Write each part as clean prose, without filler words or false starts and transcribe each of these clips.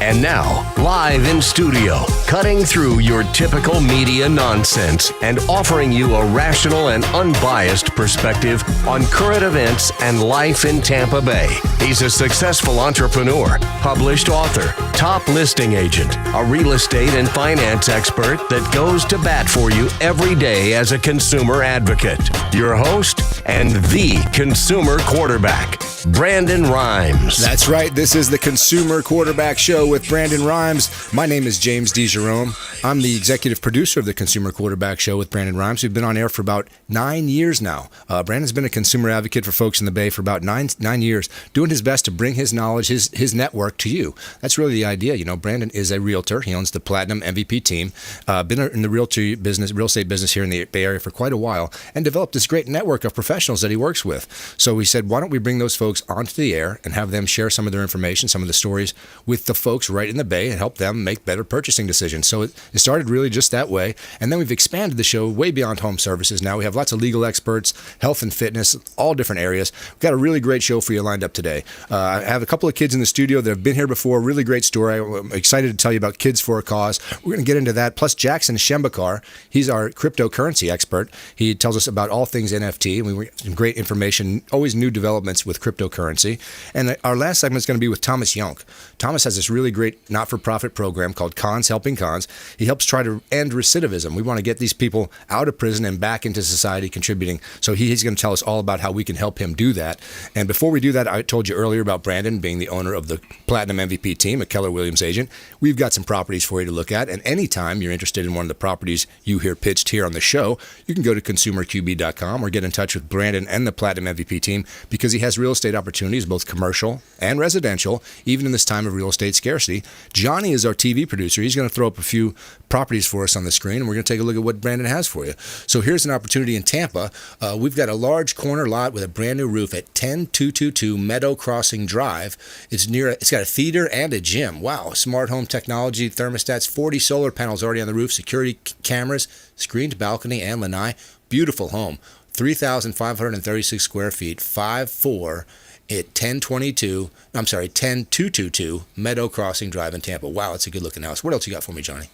And now, live in studio, cutting through your typical media nonsense and offering you a rational and unbiased perspective on current events and life in Tampa Bay. He's a successful entrepreneur, published author, top listing agent, a real estate and finance expert that goes to bat for you every day as a consumer advocate. Your host and the consumer quarterback, Brandon Rhymes. That's right. This is the Consumer Quarterback Show with Brandon Rhymes. My name is James DeJerome. I'm the executive producer of the Consumer Quarterback Show with Brandon Rhymes. We've been on air for about 9 years now. Brandon's been a consumer advocate for folks in the Bay for about nine years, doing his best to bring his knowledge, his network to you. That's really the idea. You know, Brandon is a realtor. He owns the Platinum MVP team. Been in the real estate business here in the Bay Area for quite a while, and developed this great network of professionals that he works with. So we said, why don't we bring those folks onto the air and have them share some of their information, some of the stories with the folks right in the Bay and help them make better purchasing decisions. So it started really just that way. And then we've expanded the show way beyond home services. Now we have lots of legal experts, health and fitness, all different areas. We've got a really great show for you lined up today. I have a couple of kids in the studio that have been here before. Really great story. I'm excited to tell you about Kids for a Cause. We're going to get into that. Plus Jackson Shembekar. He's our cryptocurrency expert. He tells us about all things NFT. And we have some great information, always new developments with cryptocurrency. And our last segment is going to be with Thomas Yonk. Thomas has this really great not-for-profit program called Cons Helping Cons. He helps try to end recidivism. We want to get these people out of prison and back into society contributing. So he's going to tell us all about how we can help him do that. And before we do that, I told you earlier about Brandon being the owner of the Platinum MVP team, a Keller Williams agent. We've got some properties for you to look at. And anytime you're interested in one of the properties you hear pitched here on the show, you can go to consumerqb.com or get in touch with Brandon and the Platinum MVP team, because he has real estate opportunities, both commercial and residential, even in this time of real estate scarcity. Johnny is our TV producer. He's going to throw up a few properties for us on the screen, and we're going to take a look at what Brandon has for you. So here's an opportunity in Tampa. We've got a large corner lot with a brand new roof at 10222 Meadow Crossing Drive. It's got a theater and a gym. Wow. Smart home technology, thermostats, 40 solar panels already on the roof, security cameras, screened balcony and lanai. Beautiful home. 3,536 square feet, 5'4", at 10222 Meadow Crossing Drive in Tampa. Wow, it's a good-looking house. What else you got for me, Johnny?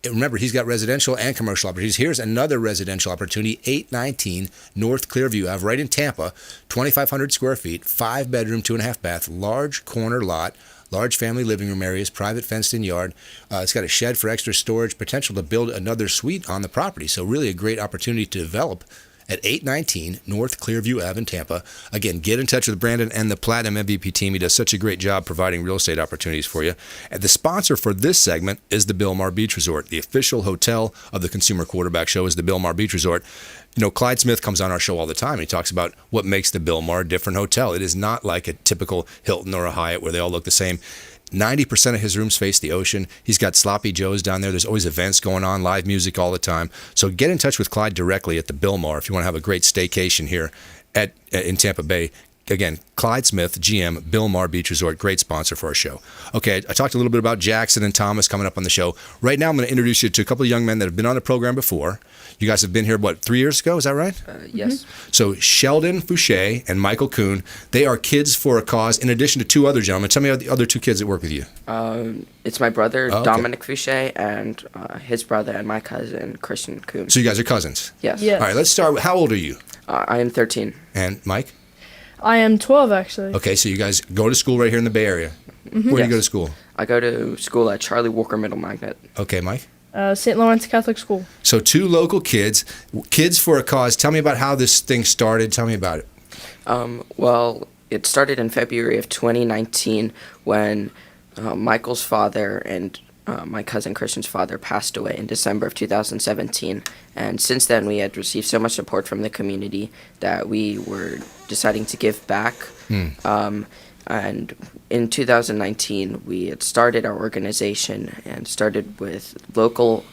Remember, he's got residential and commercial opportunities. Here's another residential opportunity, 819 North Clearview Ave, right in Tampa, 2,500 square feet, 5-bedroom, 2.5-bath, large corner lot, large family living room areas, private fenced-in yard. It's got a shed for extra storage, potential to build another suite on the property. So really a great opportunity to develop at 819 North Clearview Ave in Tampa. Again, get in touch with Brandon and the Platinum MVP team. He does such a great job providing real estate opportunities for you. And the sponsor for this segment is the Bilmar Beach Resort. The official hotel of the Consumer Quarterback Show is the Bilmar Beach Resort. You know, Clyde Smith comes on our show all the time. He talks about what makes the Bilmar a different hotel. It is not like a typical Hilton or a Hyatt where they all look the same. 90% of his rooms face the ocean. He's got Sloppy Joe's down there. There's always events going on, live music all the time. So get in touch with Clyde directly at the Bilmar if you want to have a great staycation here in Tampa Bay. Again, Clyde Smith, GM, Bilmar Beach Resort, great sponsor for our show. Okay, I talked a little bit about Jackson and Thomas coming up on the show. Right now, I'm going to introduce you to a couple of young men that have been on the program before. You guys have been here, 3 years ago? Is that right? Yes. So Sheldon Fouché and Michael Kuhn, they are Kids for a Cause, in addition to two other gentlemen. Tell me about the other two kids that work with you. It's my brother, Dominic Fouché, and his brother and my cousin, Christian Kuhn. So you guys are cousins? Yes. All right, let's start with, how old are you? I am 13. And Mike? I am 12, actually. Okay, so you guys go to school right here in the Bay Area. Mm-hmm. Where do you go to school? I go to school at Charlie Walker Middle Magnet. Okay, Mike? St. Lawrence Catholic School. So two local kids, Kids for a Cause. Tell me about how this thing started. Tell me about it. Well, it started in February of 2019 when Michael's father and my cousin Christian's father passed away in December of 2017. And since then, we had received so much support from the community that we were deciding to give back. And in 2019, we had started our organization and started with local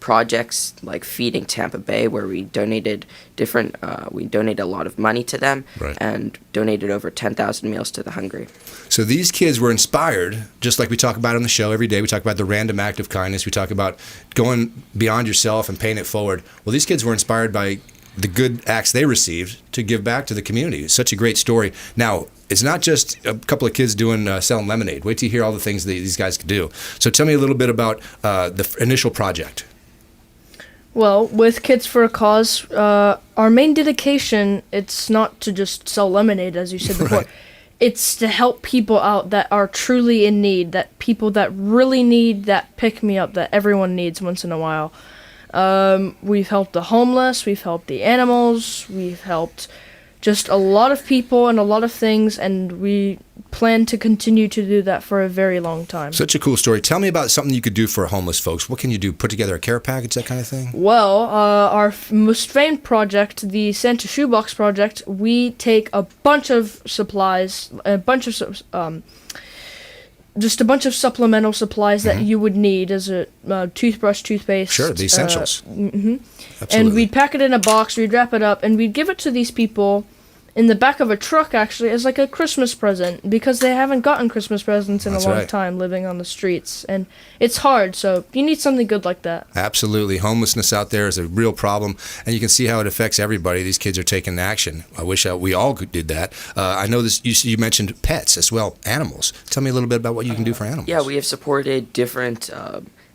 projects like Feeding Tampa Bay, where we donated we donated a lot of money to them, right, and donated over 10,000 meals to the hungry. So these kids were inspired, just like we talk about on the show every day. We talk about the random act of kindness. We talk about going beyond yourself and paying it forward. Well, these kids were inspired by the good acts they received to give back to the community. It's such a great story. Now, it's not just a couple of kids selling lemonade. Wait till you hear all the things that these guys could do. So tell me a little bit about the initial project. Well, with Kids for a Cause, our main dedication, it's not to just sell lemonade, as you said before. Right. It's to help people out that are truly in need, that people that really need that pick-me-up that everyone needs once in a while. We've helped the homeless, we've helped the animals, we've helped just a lot of people and a lot of things, and we plan to continue to do that for a very long time. Such a cool story. Tell me about something you could do for homeless folks. What can you do? Put together a care package, that kind of thing? Well, our most famed project, the Santa Shoebox Project, we take a bunch of supplies, just a bunch of supplemental supplies that you would need as a toothbrush, toothpaste. Sure, the essentials. And we'd pack it in a box, we'd wrap it up, and we'd give it to these people in the back of a truck, actually, as like a Christmas present, because they haven't gotten Christmas presents in a long time living on the streets. And it's hard, so you need something good like that. Absolutely. Homelessness out there is a real problem, and you can see how it affects everybody. These kids are taking action. I wish we all did that. I know this. You mentioned pets as well, animals. Tell me a little bit about what you can do for animals. Yeah, we have supported different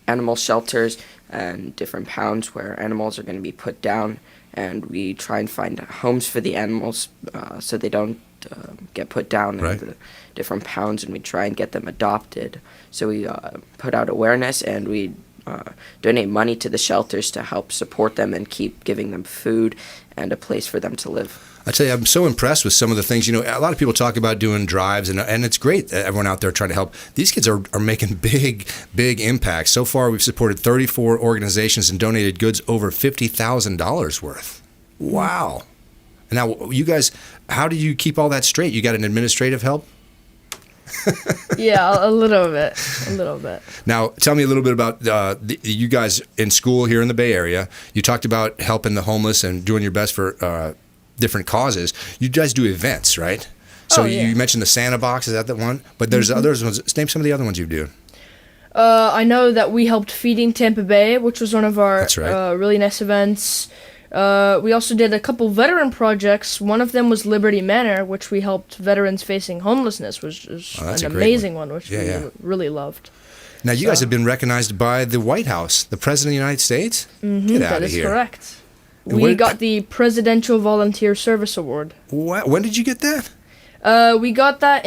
animal shelters and different pounds where animals are going to be put down, and we try and find homes for the animals so they don't get put down in the different pounds, and we try and get them adopted. So we put out awareness, and we donate money to the shelters to help support them and keep giving them food and a place for them to live. I tell you, I'm so impressed with some of the things. You know, a lot of people talk about doing drives, and it's great that everyone out there trying to help. These kids are making big impacts. So far, we've supported 34 organizations and donated goods over $50,000 worth. Wow. Now, you guys, how do you keep all that straight? You got an administrative help? Yeah, a little bit. Now, tell me a little bit about you guys in school here in the Bay Area. You talked about helping the homeless and doing your best for different causes. You guys do events, right? So you mentioned the Santa Box, is that the one? But there's others ones. Name some of the other ones you do. I know that we helped Feeding Tampa Bay, which was one of our really nice events. We also did a couple veteran projects. One of them was Liberty Manor, which we helped veterans facing homelessness, which is an amazing one, which we really loved. Now, you guys have been recognized by the White House, the President of the United States? Get out of here. That is correct. We got the Presidential Volunteer Service Award. When did you get that? We got that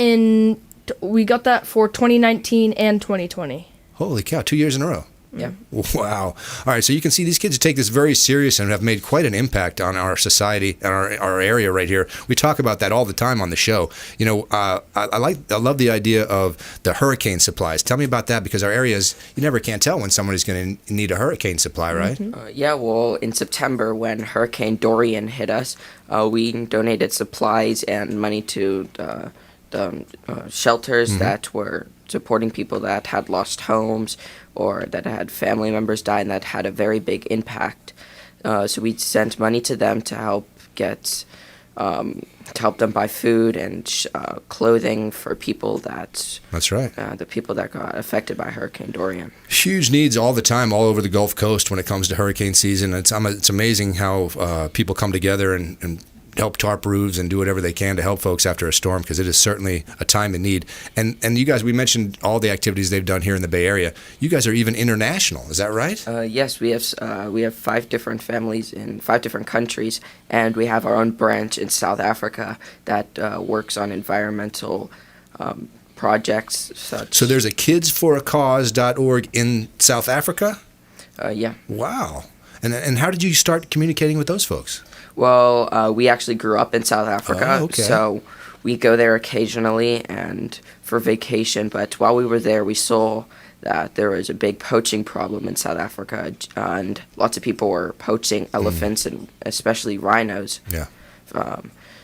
for 2019 and 2020. Holy cow, 2 years in a row. Yeah. Wow. All right, so you can see these kids take this very serious and have made quite an impact on our society and our area right here. We talk about that all the time on the show. You know, I love the idea of the hurricane supplies. Tell me about that, because our areas, you never can tell when somebody's going to need a hurricane supply, right? Well, in September when Hurricane Dorian hit us, we donated supplies and money to the shelters that were supporting people that had lost homes or that had family members die, and that had a very big impact. So we sent money to them to help them buy food and clothing for people that. That's right. The people that got affected by Hurricane Dorian. Huge needs all the time, all over the Gulf Coast when it comes to hurricane season. It's amazing how people come together and help tarp roofs and do whatever they can to help folks after a storm, because it is certainly a time in need. And you guys, we mentioned all the activities they've done here in the Bay Area. You guys are even international, is that right? Yes, we have 5 different families in 5 different countries, and we have our own branch in South Africa that works on environmental projects. So there's a kidsforacause.org in South Africa? Yeah. Wow. And how did you start communicating with those folks? Well, we actually grew up in South Africa, so we go there occasionally and for vacation. But while we were there, we saw that there was a big poaching problem in South Africa, and lots of people were poaching elephants and especially rhinos. Yeah.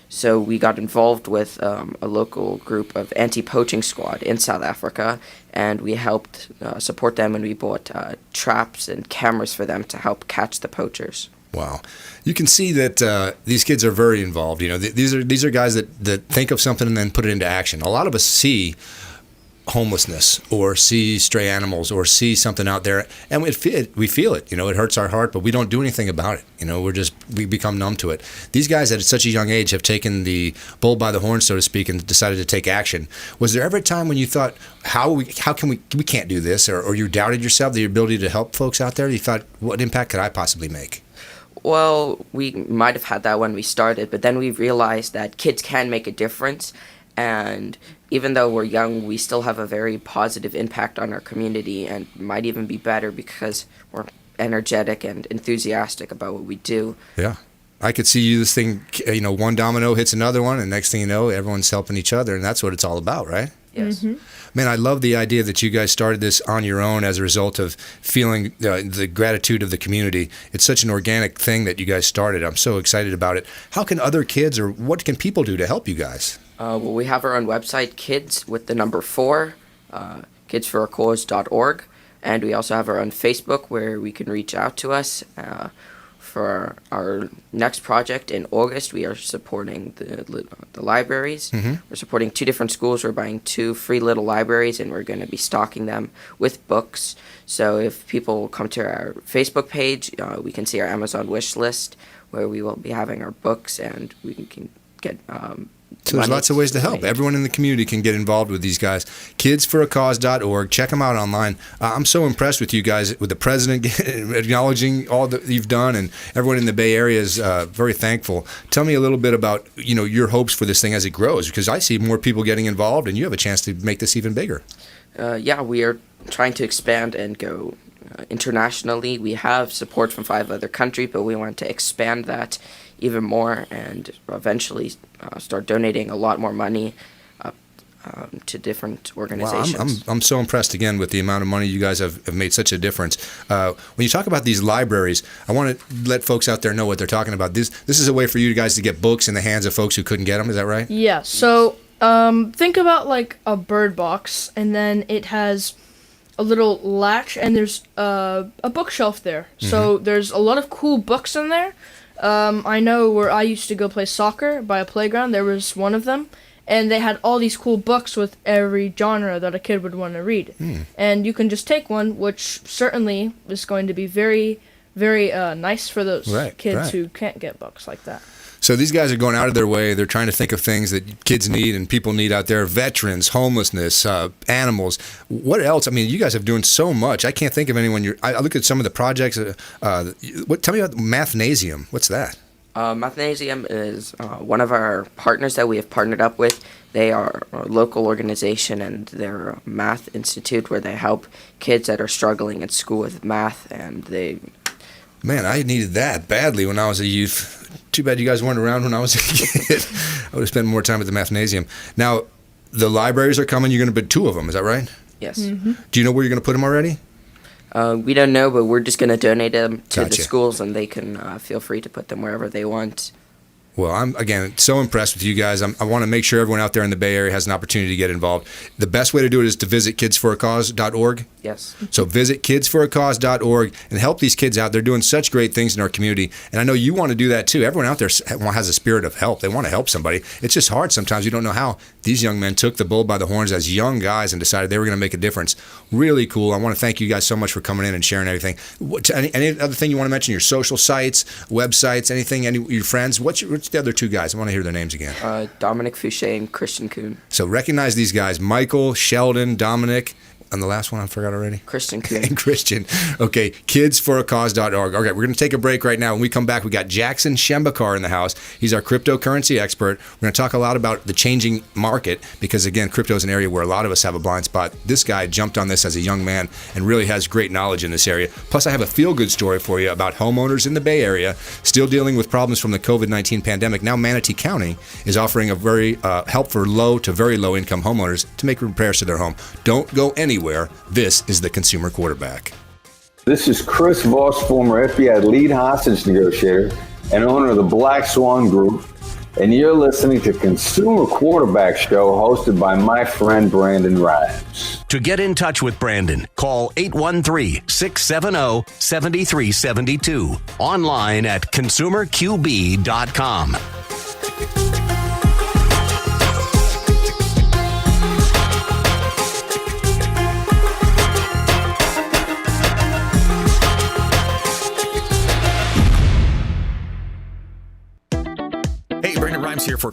So we got involved with a local group of anti-poaching squad in South Africa, and we helped support them, and we bought traps and cameras for them to help catch the poachers. Wow. You can see that these kids are very involved. You know, these are guys that think of something and then put it into action. A lot of us see homelessness or see stray animals or see something out there, and we feel it. It hurts our heart, but we don't do anything about it. We become numb to it. These guys at such a young age have taken the bull by the horn, so to speak, and decided to take action. Was there ever a time when you thought, how can we can't do this, or you doubted yourself, the ability to help folks out there? You thought, what impact could I possibly make? Well, we might have had that when we started, but then we realized that kids can make a difference, and even though we're young, we still have a very positive impact on our community, and might even be better because we're energetic and enthusiastic about what we do. Yeah. I could see you, this thing, one domino hits another one, and next thing you know, everyone's helping each other, and that's what it's all about, right? Yes. Mm-hmm. Man, I love the idea that you guys started this on your own as a result of feeling the gratitude of the community. It's such an organic thing that you guys started. I'm so excited about it. How can other kids, or what can people do to help you guys? Well, we have our own website, kids with the number 4, kidsforacause.org, and we also have our own Facebook where we can reach out to us. For our next project in August, we are supporting the libraries. Mm-hmm. We're supporting 2 different schools. We're buying 2 free little libraries, and we're going to be stocking them with books. So if people come to our Facebook page, we can see our Amazon wish list where we will be having our books, and we can get so there's lots of ways to help. Everyone in the community can get involved with these guys. Kidsforacause.org. Check them out online. I'm so impressed with you guys, with the president acknowledging all that you've done, and everyone in the Bay Area is very thankful. Tell me a little bit about your hopes for this thing as it grows, because I see more people getting involved, and you have a chance to make this even bigger. Yeah, we are trying to expand and go internationally. We have support from 5 other countries, but we want to expand that even more and eventually start donating a lot more money to different organizations. Wow, I'm so impressed again with the amount of money you guys have made such a difference. When you talk about these libraries, I want to let folks out there know what they're talking about. This is a way for you guys to get books in the hands of folks who couldn't get them. Is that right? Yeah. So think about like a bird box, and then it has a little latch, and there's a bookshelf there. Mm-hmm. So there's a lot of cool books in there. I know where I used to go play soccer by a playground, there was one of them, and they had all these cool books with every genre that a kid would want to read. And you can just take one, which certainly is going to be very, very nice for those kids who can't get books like that. So these guys are going out of their way. They're trying to think of things that kids need and people need out there. Veterans, homelessness, animals. What else? I mean, you guys are doing so much. I can't think of anyone. I look at some of the projects. Tell me about Mathnasium. What's that? Mathnasium is one of our partners that we have partnered up with. They are a local organization, and they're a math institute where they help kids that are struggling at school with math, and they... Man, I needed that badly when I was a youth. Too bad you guys weren't around when I was a kid. I would have spent more time at the Mathnasium. Now, the libraries are coming. You're going to build 2 of them. Is that right? Yes. Mm-hmm. Do you know where you're going to put them already? We don't know, but we're just going to donate them to the Gotcha. schools, and they can feel free to put them wherever they want. Well, I'm, again, so impressed with you guys. I want to make sure everyone out there in the Bay Area has an opportunity to get involved. The best way to do it is to visit kidsforacause.org. Yes. So visit kidsforacause.org and help these kids out. They're doing such great things in our community. And I know you want to do that too. Everyone out there has a spirit of help. They want to help somebody. It's just hard sometimes. You don't know how. These young men took the bull by the horns as young guys and decided they were going to make a difference. Really cool. I want to thank you guys so much for coming in and sharing everything. Any other thing you want to mention? Your social sites, websites, anything, your friends? What's the other 2 guys? I want to hear their names again. Dominic Fouché and Christian Kuhn. So recognize these guys. Michael, Sheldon, Dominic, and the last one I forgot already. Christian Kuhn. And Christian. Okay, kidsforacause.org. Okay, we're going to take a break right now. When we come back, we got Jackson Shembekar in the house. He's our cryptocurrency expert. We're going to talk a lot about the changing market because, again, crypto is an area where a lot of us have a blind spot. This guy jumped on this as a young man and really has great knowledge in this area. Plus, I have a feel-good story for you about homeowners in the Bay Area still dealing with problems from the COVID-19 pandemic. Now, Manatee County is offering a very help for low to very low-income homeowners to make repairs to their home. Don't go anywhere. This is the Consumer Quarterback. This is Chris Voss, former FBI lead hostage negotiator and owner of the Black Swan Group, and you're listening to Consumer Quarterback Show hosted by my friend Brandon Rhymes. To get in touch with Brandon, call 813-670-7372. Online at consumerqb.com.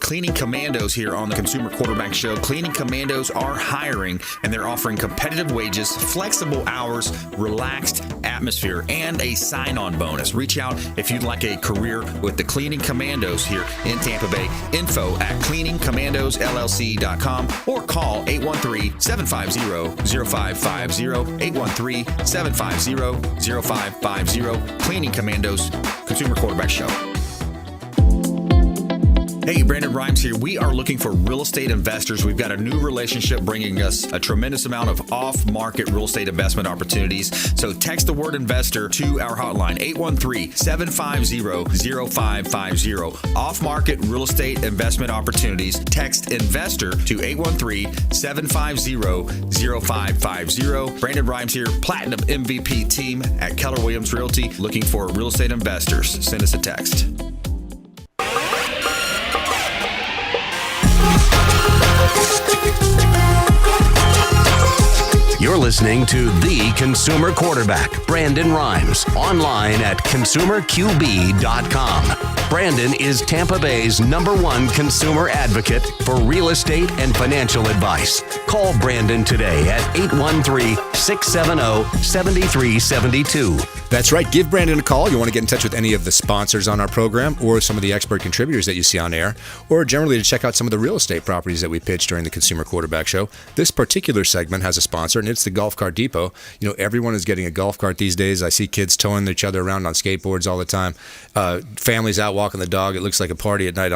Cleaning Commandos here on the Consumer Quarterback Show. Cleaning Commandos are hiring, and they're offering competitive wages, flexible hours, relaxed atmosphere, and a sign-on bonus. Reach out if you'd like a career with the Cleaning Commandos here in Tampa Bay. Info at cleaningcommandosllc.com or call 813-750-0550, 813-750-0550. Cleaning Commandos, Consumer Quarterback Show. Hey, Brandon Rhymes here. We are looking for real estate investors. We've got a new relationship bringing us a tremendous amount of off-market real estate investment opportunities. So text the word investor to our hotline, 813-750-0550. Off-market real estate investment opportunities. Text investor to 813-750-0550. Brandon Rhymes here, Platinum MVP team at Keller Williams Realty, looking for real estate investors. Send us a text. You're listening to The Consumer Quarterback, Brandon Rhymes, online at consumerqb.com. Brandon is Tampa Bay's #1 consumer advocate for real estate and financial advice. Call Brandon today at 813-670-7372. That's right. Give Brandon a call. You want to get in touch with any of the sponsors on our program or some of the expert contributors that you see on air, or generally to check out some of the real estate properties that we pitch during the Consumer Quarterback Show. This particular segment has a sponsor, and it's the Golf Cart Depot. You know, everyone is getting a golf cart these days. I see kids towing each other around on skateboards all the time. Families out walking the dog. It looks like a party at night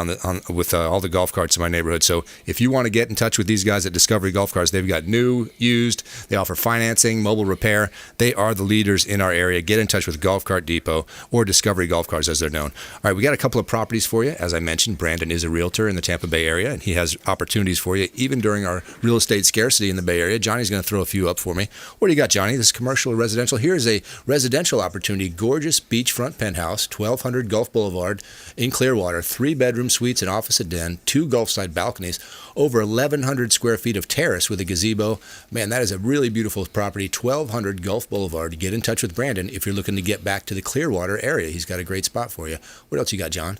with all the golf carts in my neighborhood. So if you want to get in touch with these guys at Discovery Golf Cars, they've got new, used. They offer financing, mobile repair. They are the leaders in our area. Get in touch with Golf Cart Depot or Discovery Golf Cars as they're known. All right, we got a couple of properties for you. As I mentioned, Brandon is a realtor in the Tampa Bay area, and he has opportunities for you even during our real estate scarcity in the Bay Area. Johnny's going to throw a few up for me. What do you got, Johnny? This is commercial or residential? Here's a residential opportunity. Gorgeous beachfront penthouse, 1200 Gulf Boulevard in Clearwater. 3-bedroom suites, an office, a den, 2 Gulfside balconies, over 1,100 square feet of terrace with a gazebo. Man, that is a really beautiful property. 1200 Gulf Boulevard. Get in touch with Brandon if you're looking to get back to the Clearwater area. He's got a great spot for you. What else you got, John?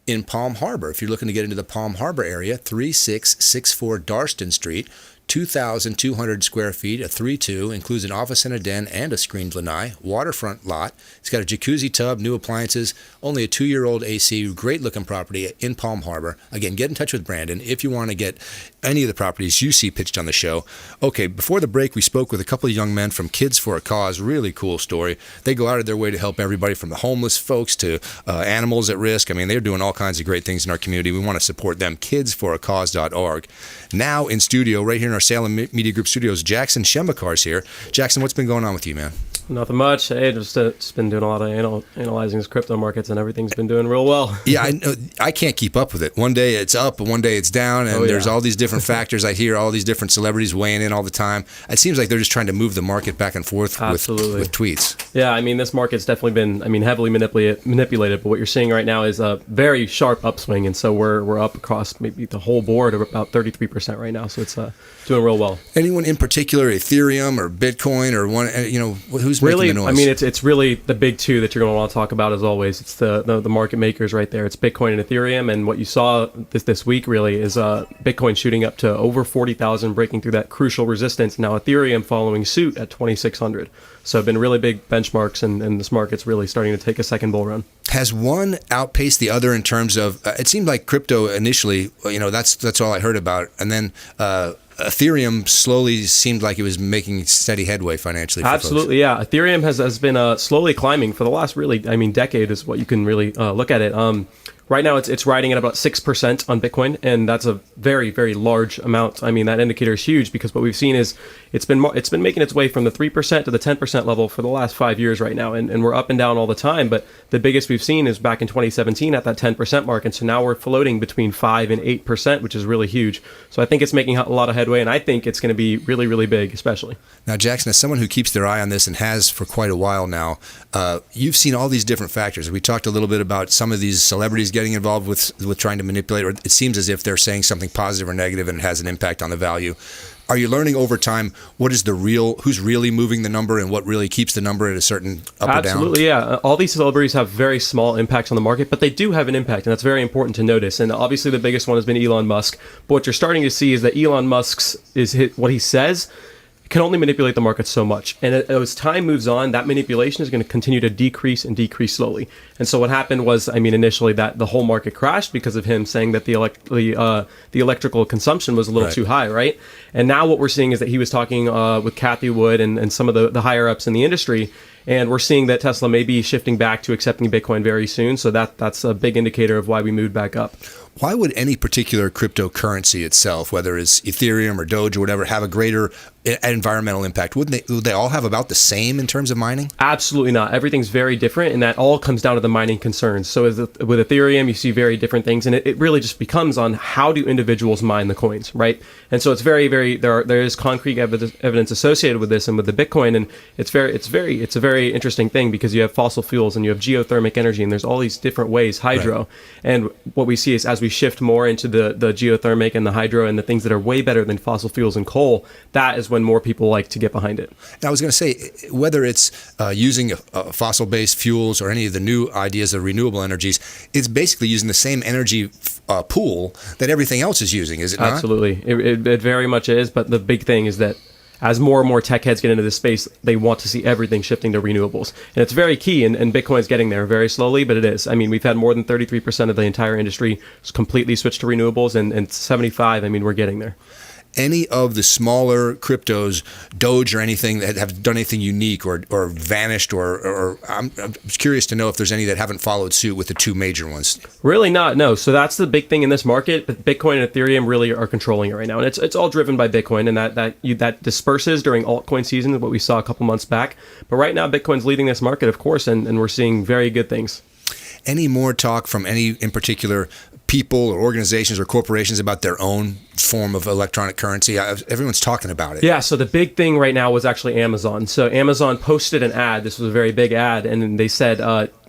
In Palm Harbor, if you're looking to get into the Palm Harbor area, 3664 Darston Street, 2,200 square feet, a 3-2, includes an office and a den and a screened lanai, waterfront lot. It's got a jacuzzi tub, new appliances, only a 2-year-old AC, great looking property in Palm Harbor. Again, get in touch with Brandon if you want to get any of the properties you see pitched on the show. Okay, before the break, we spoke with a couple of young men from Kids for a Cause. Really cool story. They go out of their way to help everybody from the homeless folks to animals at risk. I mean, they're doing all kinds of great things in our community. We want to support them. Kidsforacause.org. Now in studio, right here in our Salem Media Group studios, Jackson Shembekar's here. Jackson, what's been going on with you, man? Nothing much. Hey, just been doing a lot of analyzing these crypto markets, and everything's been doing real well. Yeah, I know. I can't keep up with it. One day it's up, and one day it's down, and there's all these different factors. I hear all these different celebrities weighing in all the time. It seems like they're just trying to move the market back and forth with tweets. Yeah, I mean, this market's definitely been, heavily manipulated, but what you're seeing right now is a very sharp upswing, and so we're up across maybe the whole board of about 33% right now, so it's doing real well. Anyone in particular, Ethereum or Bitcoin or one, who's really, making the noise? It's really the big two that you're going to want to talk about as always. It's the market makers right there. It's Bitcoin and Ethereum, and what you saw this week really is Bitcoin shooting up to over 40,000, breaking through that crucial resistance. Now Ethereum following suit at 2,600. So been really big benchmarks, and this market's really starting to take a second bull run. Has one outpaced the other in terms of? It seemed like crypto initially, that's all I heard about, and then Ethereum slowly seemed like it was making steady headway financially. For Absolutely, folks. Yeah. Ethereum has been slowly climbing for the last decade is what you can really look at it. Right now, it's riding at about 6% on Bitcoin, and that's a very, very large amount. I mean, that indicator is huge because what we've seen is it's been making its way from the 3% to the 10% level for the last 5 years right now, and we're up and down all the time. But the biggest we've seen is back in 2017 at that 10% mark, and so now we're floating between 5 and 8%, which is really huge. So I think it's making a lot of headway, and I think it's going to be really, really big, especially. Now, Jackson, as someone who keeps their eye on this and has for quite a while now, you've seen all these different factors. We talked a little bit about some of these celebrities getting involved with trying to manipulate, or it seems as if they're saying something positive or negative and it has an impact on the value. Are you learning over time who's really moving the number and what really keeps the number at a certain up or down? Absolutely, yeah. All these celebrities have very small impacts on the market, but they do have an impact, and that's very important to notice. And obviously the biggest one has been Elon Musk. But what you're starting to see is that Elon Musk's what he says can only manipulate the market so much. And as time moves on, that manipulation is going to continue to decrease and decrease slowly. And so what happened was, initially that the whole market crashed because of him saying that the electrical consumption was a little too high, right? And now what we're seeing is that he was talking with Kathy Wood and some of the higher ups in the industry, and we're seeing that Tesla may be shifting back to accepting Bitcoin very soon. So that's a big indicator of why we moved back up. Why would any particular cryptocurrency itself, whether it's Ethereum or Doge or whatever, have a greiter environmental impact? Would they all have about the same in terms of mining? Absolutely not. Everything's very different, and that all comes down to the mining concerns. So with Ethereum, you see very different things, and it really just becomes on how do individuals mine the coins, right? And so it's very, very there is concrete evidence associated with this and with the Bitcoin, and it's a very interesting thing because you have fossil fuels and you have geothermic energy, and there's all these different ways, hydro, and what we see is as we shift more into the geothermic and the hydro and the things that are way better than fossil fuels and coal, that is when more people like to get behind it. Now, I was going to say, whether it's using fossil-based fuels or any of the new ideas of renewable energies, it's basically using the same energy pool that everything else is using, is it not? Absolutely. It very much is, but the big thing is that as more and more tech heads get into this space, they want to see everything shifting to renewables. And it's very key, and Bitcoin's getting there very slowly, but it is. We've had more than 33% of the entire industry completely switch to renewables, and 75, we're getting there. Any of the smaller cryptos, Doge or anything, that have done anything unique or vanished, or I'm curious to know if there's any that haven't followed suit with the two major ones. Really not, no. So that's the big thing in this market. Bitcoin and Ethereum really are controlling it right now, and it's all driven by Bitcoin, and that disperses during altcoin season, what we saw a couple months back. But right now, Bitcoin's leading this market, of course, and we're seeing very good things. Any more talk from any in particular people or organizations or corporations about their own form of electronic currency? Everyone's talking about it. Yeah, so the big thing right now was actually Amazon. So Amazon posted an ad. This was a very big ad, and they said,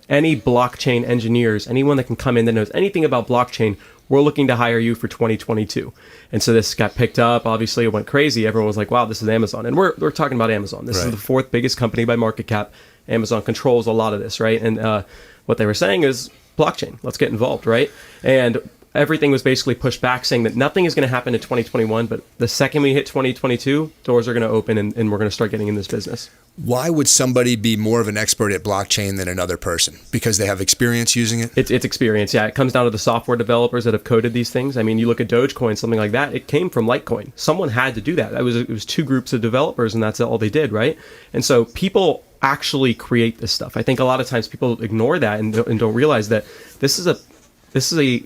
any blockchain engineers, anyone that can come in that knows anything about blockchain, we're looking to hire you for 2022. And so this got picked up. Obviously, it went crazy. Everyone was like, wow, this is Amazon. And we're talking about Amazon. This is the fourth biggest company by market cap. Amazon controls a lot of this, right? And what they were saying is, blockchain, let's get involved, right? And everything was basically pushed back, saying that nothing is going to happen in 2021, but the second we hit 2022, doors are going to open and we're going to start getting in this business. Why would somebody be more of an expert at blockchain than another person? Because they have experience using it? It's experience, yeah. It comes down to the software developers that have coded these things. You look at Dogecoin, something like that, it came from Litecoin. Someone had to do that. It was two groups of developers, and that's all they did, right? And so people actually create this stuff. I think a lot of times people ignore that and don't realize that this is a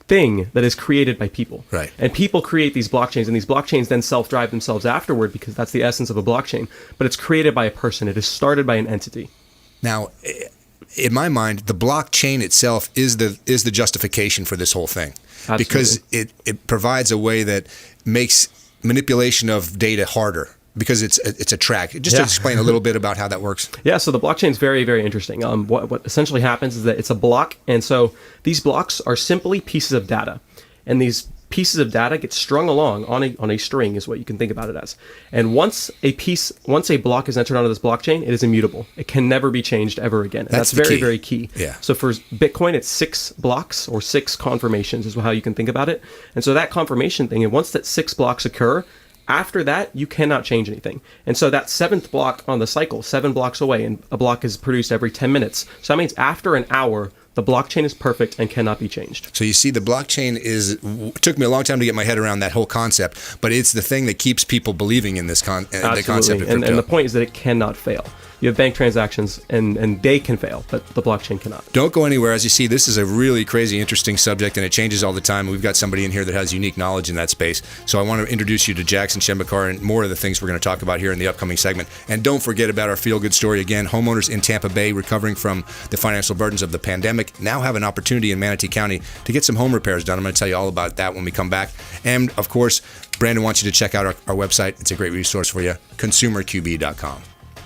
thing that is created by people. Right. And people create these blockchains, and these blockchains then self-drive themselves afterward because that's the essence of a blockchain. But it's created by a person. It is started by an entity. Now, in my mind, the blockchain itself is the justification for this whole thing. Absolutely. Because it provides a way that makes manipulation of data harder. Because it's a track. Just to explain a little bit about how that works. Yeah, so the blockchain is very, very interesting. What essentially happens is that it's a block, and so these blocks are simply pieces of data, and these pieces of data get strung along on a string, is what you can think about it as. And once a block is entered onto this blockchain, it is immutable. It can never be changed ever again. And that's very, very key. Yeah. So for Bitcoin, it's 6 blocks or 6 confirmations is how you can think about it. And so that confirmation thing, and once that 6 blocks occur, after that, you cannot change anything. And so that 7th block on the cycle, 7 blocks away, and a block is produced every 10 minutes. So that means after an hour, the blockchain is perfect and cannot be changed. So you see, the blockchain it took me a long time to get my head around that whole concept, but it's the thing that keeps people believing in this the concept of crypto. And the point is that it cannot fail. You have bank transactions, and they can fail, but the blockchain cannot. Don't go anywhere. As you see, this is a really crazy, interesting subject, and it changes all the time. We've got somebody in here that has unique knowledge in that space. So I want to introduce you to Jackson Shembekar and more of the things we're going to talk about here in the upcoming segment. And don't forget about our feel-good story again. Homeowners in Tampa Bay recovering from the financial burdens of the pandemic now have an opportunity in Manatee County to get some home repairs done. I'm going to tell you all about that when we come back. And, of course, Brandon wants you to check out our website. It's a great resource for you, consumerqb.com.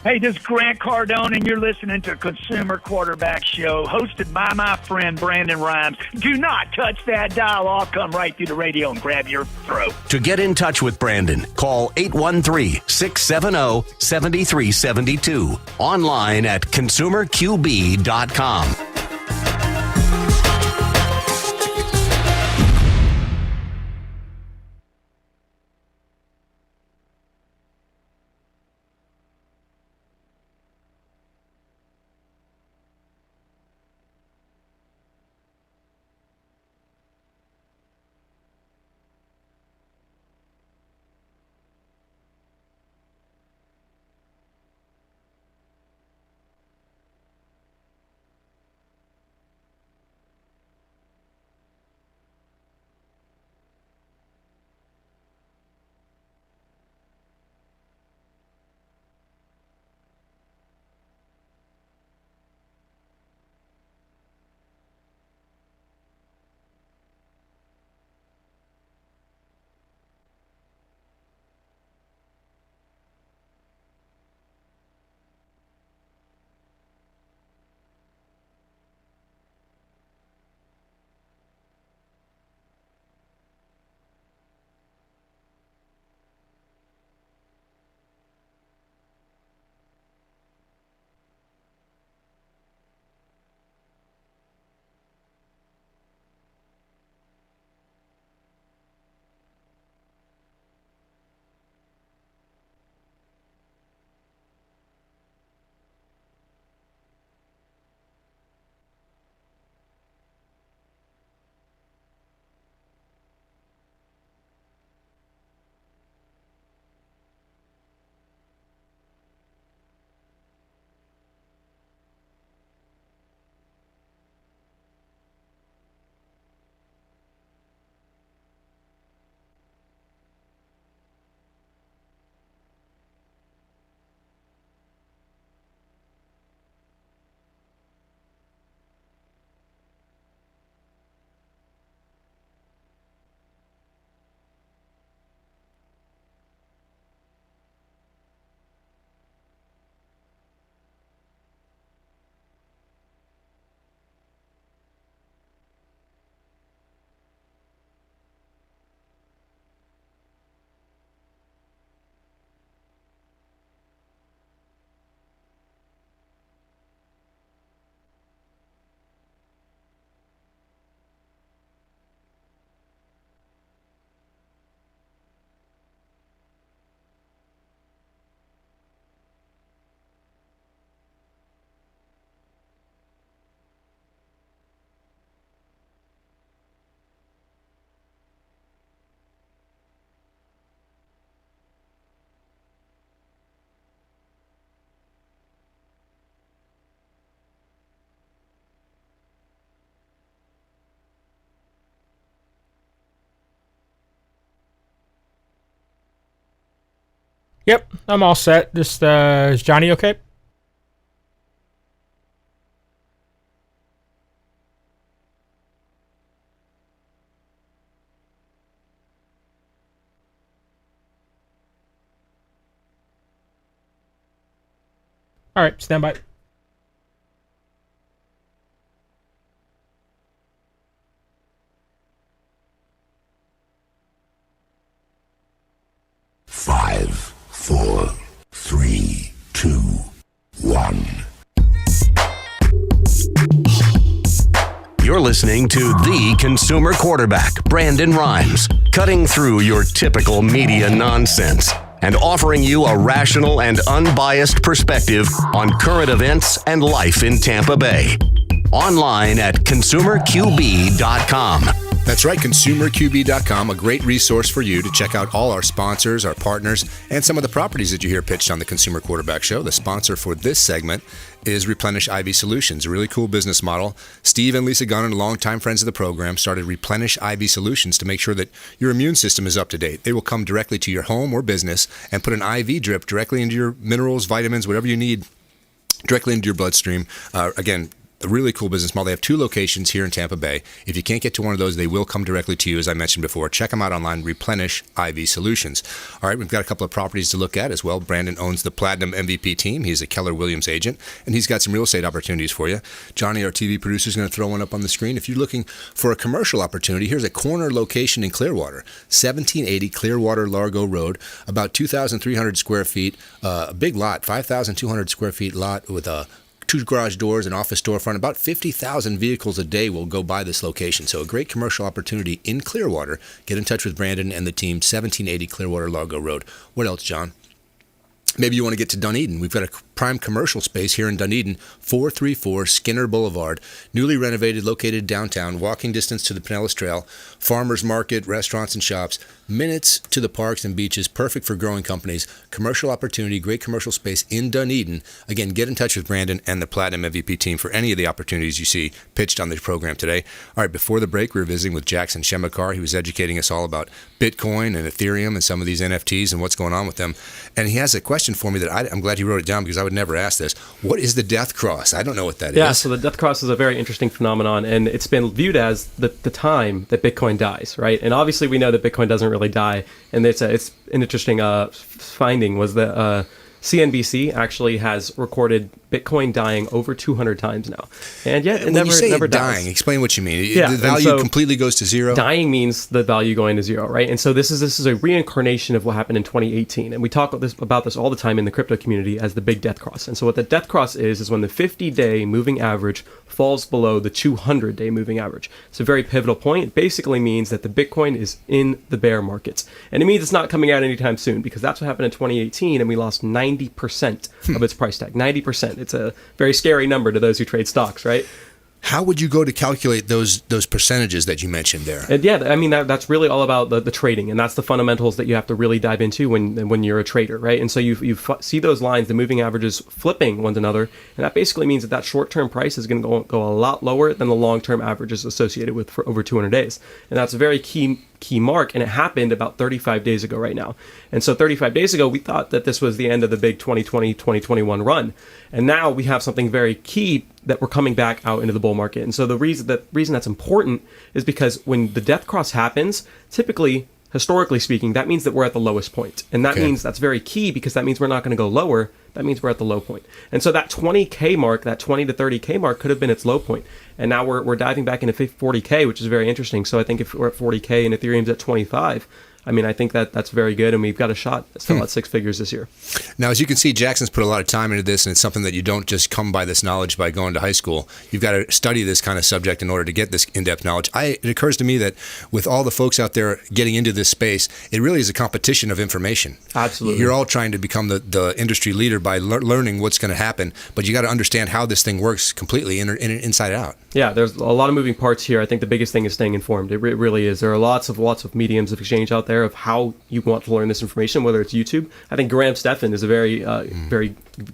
Hey, this is Grant Cardone, and you're listening to Consumer Quarterback Show, hosted by my friend Brandon Rhymes. Do not touch that dial. I'll come right through the radio and grab your throat. To get in touch with Brandon, call 813-670-7372. Online at consumerqb.com. Yep, I'm all set. Just, is Johnny okay? All right, stand by. Five, 4, 3, 2, 1. You're listening to the Consumer Quarterback, Brandon Rhymes, cutting through your typical media nonsense and offering you a rational and unbiased perspective on current events and life in Tampa Bay. Online at consumerqb.com. That's right, consumerqb.com, a great resource for you to check out all our sponsors, our partners, and some of the properties that you hear pitched on the Consumer Quarterback Show. The sponsor for this segment is Replenish IV Solutions, a really cool business model. Steve and Lisa Gunnan, longtime friends of the program, started Replenish IV Solutions to make sure that your immune system is up to date. They will come directly to your home or business and put an IV drip directly into your minerals, vitamins, whatever you need, directly into your bloodstream. Again, a really cool business model. They have 2 locations here in Tampa Bay. If you can't get to one of those, they will come directly to you, as I mentioned before. Check them out online, Replenish IV Solutions. All right, we've got a couple of properties to look at as well. Brandon owns the Platinum MVP team. He's a Keller Williams agent, and he's got some real estate opportunities for you. Johnny, our TV producer, is going to throw one up on the screen. If you're looking for a commercial opportunity, here's a corner location in Clearwater, 1780 Clearwater Largo Road, about 2,300 square feet, a big lot, 5,200 square feet lot with a 2 garage doors, an office storefront. About 50,000 vehicles a day will go by this location. So a great commercial opportunity in Clearwater. Get in touch with Brandon and the team, 1780 Clearwater Largo Road. What else, John? Maybe you want to get to Dunedin. We've got a prime commercial space here in Dunedin, 434 Skinner Boulevard, newly renovated, located downtown, walking distance to the Pinellas Trail, farmers market, restaurants and shops, minutes to the parks and beaches, perfect for growing companies. Commercial opportunity, great commercial space in Dunedin. Again, get in touch with Brandon and the Platinum MVP team for any of the opportunities you see pitched on the program today. All right, before the break, we were visiting with Jackson Shembekar. He was educating us all about Bitcoin and Ethereum and some of these NFTs and what's going on with them. And he has a question for me that I'm glad he wrote it down, because I would never ask this. What is the death cross? I don't know what that is. Yeah, so the death cross is a very interesting phenomenon, and it's been viewed as the time that Bitcoin dies, right? And obviously we know that Bitcoin doesn't really die, and it's an interesting finding was that CNBC actually has recorded Bitcoin dying over 200 times now, and yet it never dying, dies. Explain what you mean. Yeah, the value completely goes to zero. Dying means the value going to zero, right? And so this is a reincarnation of what happened in 2018, and we talk about this all the time in the crypto community as the big death cross. And so what the death cross is when the 50-day moving average falls below the 200-day moving average. It's a very pivotal point. It basically means that the Bitcoin is in the bear markets, and it means it's not coming out anytime soon, because that's what happened in 2018, and we lost 90% of its price tag. 90%. It's a very scary number to those who trade stocks, right? How would you go to calculate those percentages that you mentioned there? And yeah, I mean, that's really all about the trading, and that's the fundamentals that you have to really dive into when you're a trader, right? And so you see those lines, the moving averages flipping one another, and that basically means that short-term price is going to go a lot lower than the long-term averages associated with for over 200 days. And that's a very key mark, and it happened about 35 days ago right now. And so 35 days ago, we thought that this was the end of the big 2020-2021 run. And now we have something very key that we're coming back out into the bull market. And so the reason that's important is because when the death cross happens, typically, historically speaking, that means that we're at the lowest point. And that means that's very key, because that means we're not going to go lower. That means we're at the low point. And so that 20K mark, that 20 to 30K mark could have been its low point. And now we're diving back into 40K, which is very interesting. So I think if we're at 40K and Ethereum's at 25, I mean, I think that's very good, and we've got a shot still at 6 figures this year. Now, as you can see, Jackson's put a lot of time into this, and it's something that you don't just come by this knowledge by going to high school. You've got to study this kind of subject in order to get this in-depth knowledge. It occurs to me that with all the folks out there getting into this space, it really is a competition of information. Absolutely. You're all trying to become the industry leader by learning what's going to happen, but you got to understand how this thing works completely inside out. Yeah, there's a lot of moving parts here. I think the biggest thing is staying informed. It really is. There are lots of mediums of exchange out there of how you want to learn this information, whether it's YouTube. I think Graham Stephan is a very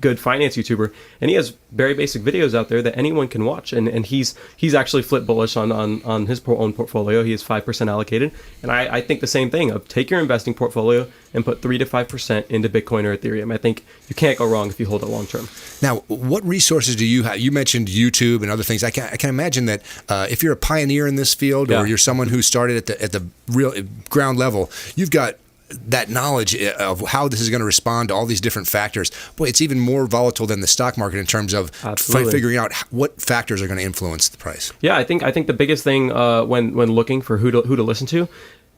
good finance YouTuber, and he has very basic videos out there that anyone can watch. And he's actually flipped bullish on his own portfolio. He has 5% allocated, and I think the same thing of take your investing portfolio and put 3 to 5% into Bitcoin or Ethereum. I think you can't go wrong if you hold it long term. Now, what resources do you have? You mentioned YouTube and other things. I can imagine that if you're a pioneer in this field, or you're someone who started at the real ground level, you've got that knowledge of how this is going to respond to all these different factors. Boy, it's even more volatile than the stock market in terms of figuring out what factors are going to influence the price. Yeah, I think the biggest thing when looking for who to listen to,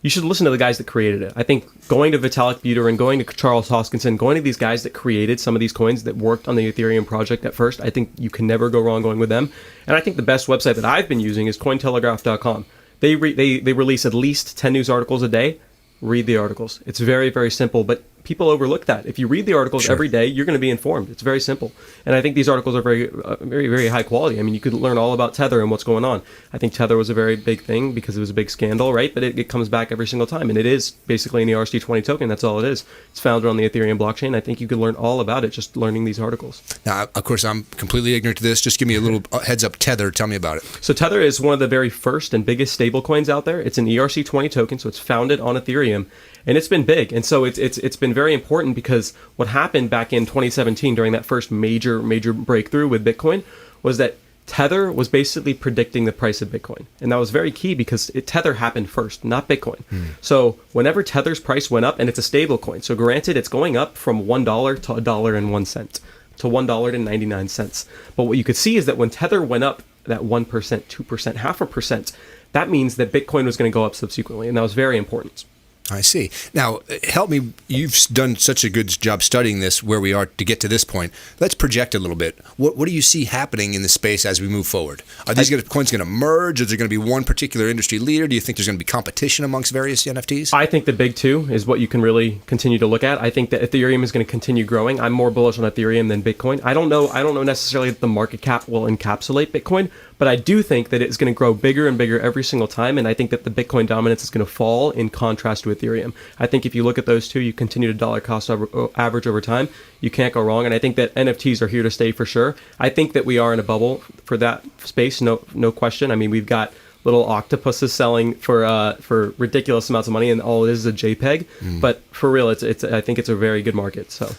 you should listen to the guys that created it. I think going to Vitalik Buterin, going to Charles Hoskinson, going to these guys that created some of these coins that worked on the Ethereum project at first, I think you can never go wrong going with them. And I think the best website that I've been using is Cointelegraph.com. They release at least 10 news articles a day. Read the articles. It's very, very simple, but people overlook that. If you read the articles every day, you're going to be informed. It's very simple. And I think these articles are very, very, very high quality. I mean, you could learn all about Tether and what's going on. I think Tether was a very big thing because it was a big scandal, right? But it comes back every single time. And it is basically an ERC20 token. That's all it is. It's founded on the Ethereum blockchain. I think you could learn all about it just learning these articles. Now, of course, I'm completely ignorant to this. Just give me a little heads up. Tether, tell me about it. So Tether is one of the very first and biggest stable coins out there. It's an ERC20 token, so it's founded on Ethereum. And it's been big. And so it's been very important because what happened back in 2017 during that first major breakthrough with Bitcoin was that Tether was basically predicting the price of Bitcoin. And that was very key because Tether happened first, not Bitcoin. So whenever Tether's price went up, and it's a stable coin, so granted, it's going up from $1 to $1.01 to $1.99. But what you could see is that when Tether went up that 1%, 2%, 0.5%, that means that Bitcoin was going to go up subsequently. And that was very important. I see. Now, help me. You've done such a good job studying this, where we are to get to this point. Let's project a little bit. What do you see happening in the space as we move forward? Are these coins going to merge? Is there going to be one particular industry leader? Do you think there's going to be competition amongst various NFTs? I think the big two is what you can really continue to look at. I think that Ethereum is going to continue growing. I'm more bullish on Ethereum than Bitcoin. I don't know necessarily that the market cap will encapsulate Bitcoin, but I do think that it's going to grow bigger and bigger every single time, and I think that the Bitcoin dominance is going to fall in contrast to Ethereum. I think if you look at those two, you continue to dollar cost average over time, you can't go wrong, and I think that NFTs are here to stay for sure. I think that we are in a bubble for that space, no question. I mean, we've got little octopuses selling for ridiculous amounts of money, and all it is a JPEG, but for real, I think it's a very good market, so...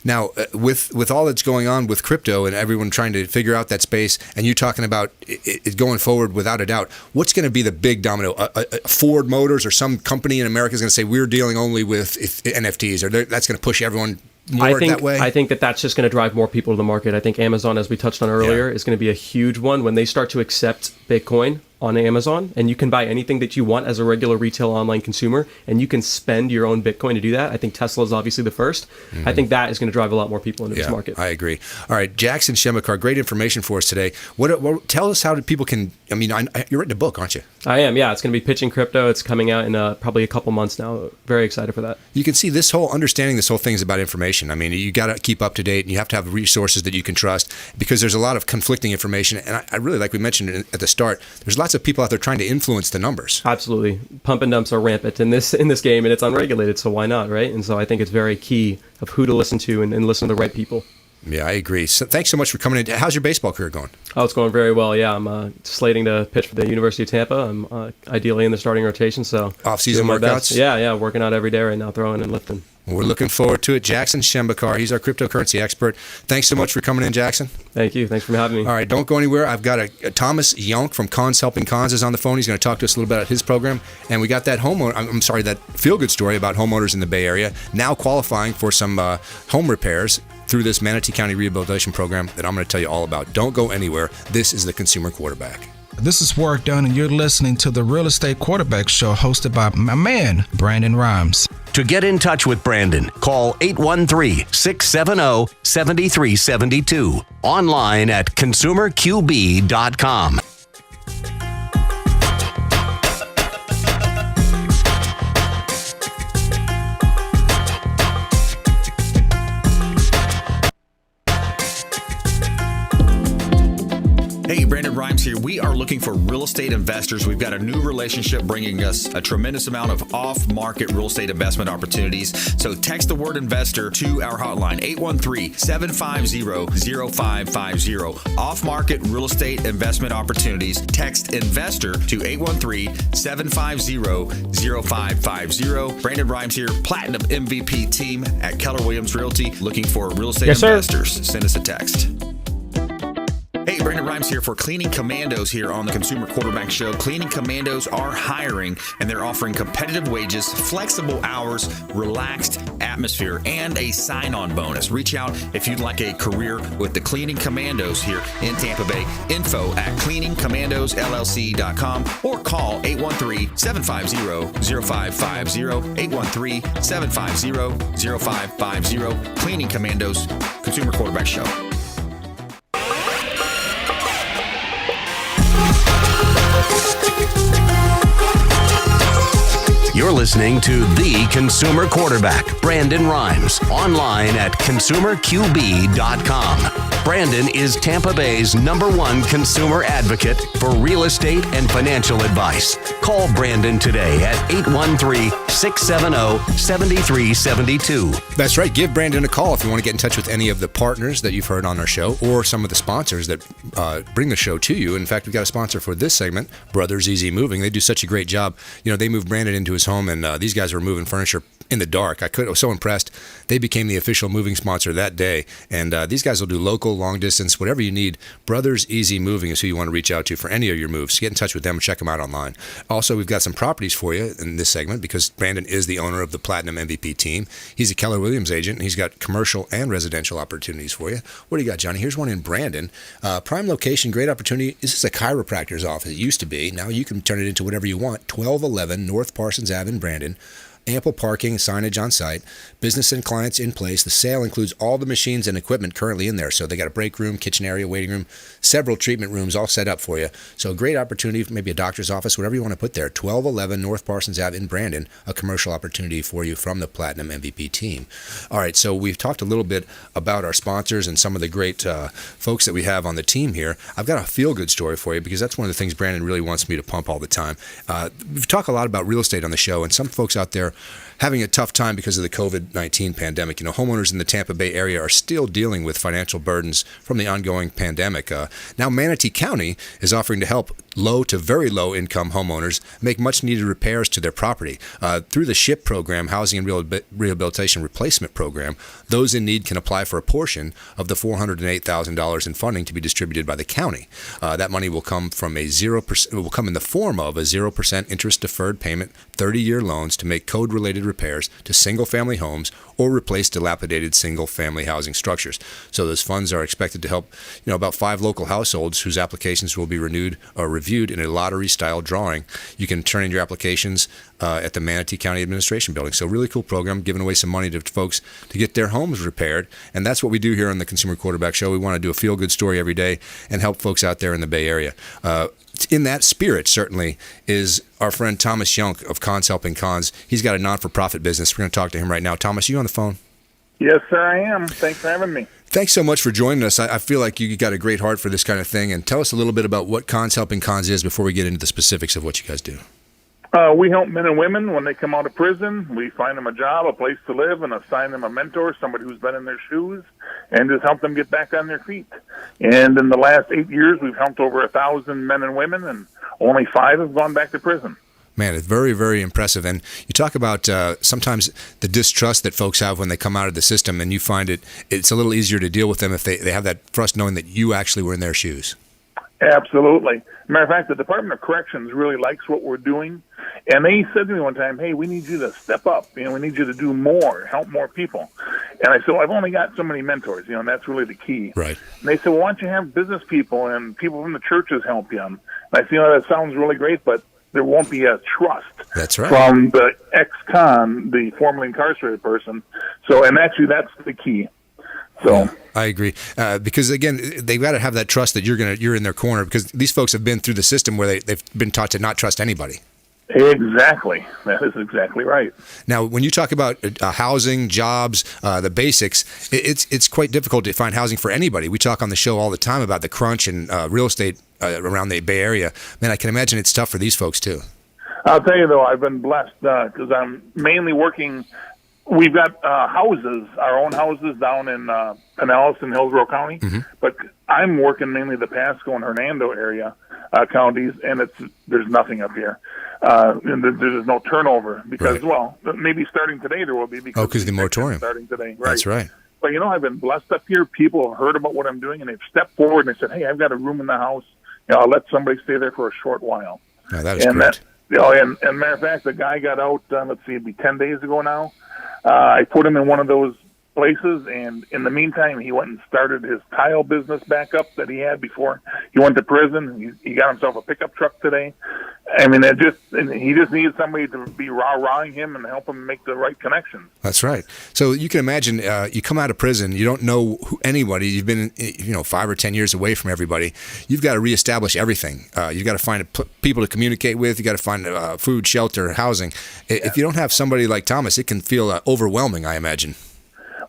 Now, with all that's going on with crypto and everyone trying to figure out that space, and you talking about it going forward without a doubt, what's going to be the big domino? Ford Motors or some company in America is going to say we're dealing only with NFTs, or that's going to push everyone more that way? I think that's just going to drive more people to the market. I think Amazon, as we touched on earlier, is going to be a huge one when they start to accept Bitcoin on Amazon, and you can buy anything that you want as a regular retail online consumer, and you can spend your own Bitcoin to do that. I think Tesla is obviously the first. I think that is going to drive a lot more people into this market. I agree. All right, Jackson Shembekar, great information for us today. Tell us how people can, you're writing a book, aren't you? I am, yeah. It's going to be Pitching Crypto. It's coming out in probably a couple months now. Very excited for that. You can see understanding this whole thing is about information. I mean, you got to keep up to date, and you have to have resources that you can trust, because there's a lot of conflicting information. And I really, like we mentioned at the start, there's lots of people out there trying to influence the numbers. Absolutely. Pump and dumps are rampant in this game, and it's unregulated, so why not, right? And so I think it's very key of who to listen to and listen to the right people. Yeah, I agree. So thanks so much for coming in. How's your baseball career going? Oh, it's going very well, yeah. I'm slating to pitch for the University of Tampa. I'm ideally in the starting rotation, so... Off-season workouts? Yeah, working out every day right now, throwing and lifting. We're looking forward to it. Jackson Shembekar, he's our cryptocurrency expert. Thanks so much for coming in, Jackson. Thank you. Thanks for having me. All right, don't go anywhere. I've got a Thomas Yonk from Cons Helping Cons is on the phone. He's going to talk to us a little bit about his program. And we got that that feel-good story about homeowners in the Bay Area now qualifying for some home repairs through this Manatee County Rehabilitation Program that I'm going to tell you all about. Don't go anywhere. This is the Consumer Quarterback. This is Work Done, and you're listening to the Real Estate Quarterback Show hosted by my man, Brandon Rhymes. To get in touch with Brandon, call 813-670-7372. Online at consumerqb.com. Hey, Brandon Rhymes here. We are looking for real estate investors. We've got a new relationship bringing us a tremendous amount of off-market real estate investment opportunities. So text the word investor to our hotline, 813-750-0550. Off-market real estate investment opportunities. Text investor to 813-750-0550. Brandon Rhymes here, Platinum MVP team at Keller Williams Realty, looking for real estate investors. Send us a text. Hey, Brandon Rhymes here for Cleaning Commandos here on the Consumer Quarterback Show. Cleaning Commandos are hiring, and they're offering competitive wages, flexible hours, relaxed atmosphere, and a sign-on bonus. Reach out if you'd like a career with the Cleaning Commandos here in Tampa Bay. Info at cleaningcommandosllc.com or call 813-750-0550, 813-750-0550. Cleaning Commandos, Consumer Quarterback Show. You're listening to The Consumer Quarterback, Brandon Rhymes, online at consumerqb.com. Brandon is Tampa Bay's #1 consumer advocate for real estate and financial advice. Call Brandon today at 813-670-7372. That's right. Give Brandon a call if you want to get in touch with any of the partners that you've heard on our show or some of the sponsors that bring the show to you. In fact, we've got a sponsor for this segment, Brothers Easy Moving. They do such a great job. They moved Brandon into his home, and these guys were moving furniture in the dark. I was so impressed. they became the official moving sponsor that day. And these guys will do local, long distance, whatever you need. Brothers Easy Moving is who you want to reach out to for any of your moves. Get in touch with them and check them out online. Also, we've got some properties for you in this segment because Brandon is the owner of the Platinum MVP team. He's a Keller Williams agent, and he's got commercial and residential opportunities for you. What do you got, Johnny? Here's one in Brandon. Prime location, great opportunity. This is a chiropractor's office. It used to be. Now you can turn it into whatever you want. 1211 North Parsons Ave in Brandon. Ample parking, signage on site, business and clients in place. The sale includes all the machines and equipment currently in there. So they got a break room, kitchen area, waiting room, several treatment rooms all set up for you. So a great opportunity, maybe a doctor's office, whatever you want to put there. 1211 North Parsons Ave in Brandon, a commercial opportunity for you from the Platinum MVP team. All right, so we've talked a little bit about our sponsors and some of the great folks that we have on the team here. I've got a feel-good story for you because that's one of the things Brandon really wants me to pump all the time. We've talked a lot about real estate on the show, and some folks out there having a tough time because of the COVID-19 pandemic. You know, homeowners in the Tampa Bay area are still dealing with financial burdens from the ongoing pandemic. Now Manatee County is offering to help low to very low income homeowners make much needed repairs to their property. Through the SHIP program, Housing and Rehabilitation Replacement Program, those in need can apply for a portion of the $408,000 in funding to be distributed by the county. That money will come from a 0%, will come in the form of a 0% interest deferred payment, 30-year loans to make code-related repairs to single-family homes or replace dilapidated single-family housing structures. So those funds are expected to help, about 5 local households whose applications will be renewed or reviewed in a lottery-style drawing. You can turn in your applications at the Manatee County Administration Building. So really cool program, giving away some money to folks to get their homes repaired. And that's what we do here on the Consumer Quarterback Show. We want to do a feel-good story every day and help folks out there in the Bay Area. In that spirit, certainly, is our friend Thomas Young of Cons Helping Cons. He's got a non-for-profit business. We're going to talk to him right now. Thomas, you on the phone? Yes, sir, I am. Thanks for having me. Thanks so much for joining us. I feel like you got a great heart for this kind of thing. And tell us a little bit about what Cons Helping Cons is before we get into the specifics of what you guys do. We help men and women when they come out of prison. We find them a job, a place to live, and assign them a mentor, somebody who's been in their shoes, and just help them get back on their feet. And in the last 8 years, we've helped over 1,000 men and women, and only 5 have gone back to prison. Man, it's very, very impressive. And you talk about sometimes the distrust that folks have when they come out of the system, and you find it's a little easier to deal with them if they have that trust knowing that you actually were in their shoes. Absolutely. Matter of fact, the Department of Corrections really likes what we're doing. And they said to me one time, hey, we need you to step up. We need you to do more, help more people. And I said, well, I've only got so many mentors, and that's really the key. Right. And they said, well, why don't you have business people and people from the churches help you? And I said, that sounds really great, but there won't be a trust. That's right. From the ex-con, the formerly incarcerated person. So, and actually, that's the key. So yeah, I agree because again, they've got to have that trust that you're in their corner because these folks have been through the system where they've been taught to not trust anybody. Exactly, that is exactly right. Now, when you talk about housing, jobs, the basics, it's quite difficult to find housing for anybody. We talk on the show all the time about the crunch in real estate around the Bay Area. Man, I can imagine it's tough for these folks too. I'll tell you though, I've been blessed because I'm mainly working. We've got houses, our own houses down in Pinellas in Hillsborough County, but I'm working mainly the Pasco and Hernando area counties, and there's nothing up here. And there's no turnover because, well, maybe starting today there will be because the moratorium starting today. Right. That's right. But I've been blessed up here. People have heard about what I'm doing, and they've stepped forward and they said, "Hey, I've got a room in the house. I'll let somebody stay there for a short while." No, that is great. And matter of fact, the guy got out. It'd be 10 days ago now. I put him in one of those places, and in the meantime, he went and started his tile business back up that he had before he went to prison. He got himself a pickup truck today. I mean, he just needed somebody to be rah-rahing him and help him make the right connections. That's right. So you can imagine, you come out of prison, you don't know anybody. You've been, 5 or 10 years away from everybody. You've got to reestablish everything. You've got to find people to communicate with. You've got to find food, shelter, housing. If you don't have somebody like Thomas, it can feel overwhelming, I imagine.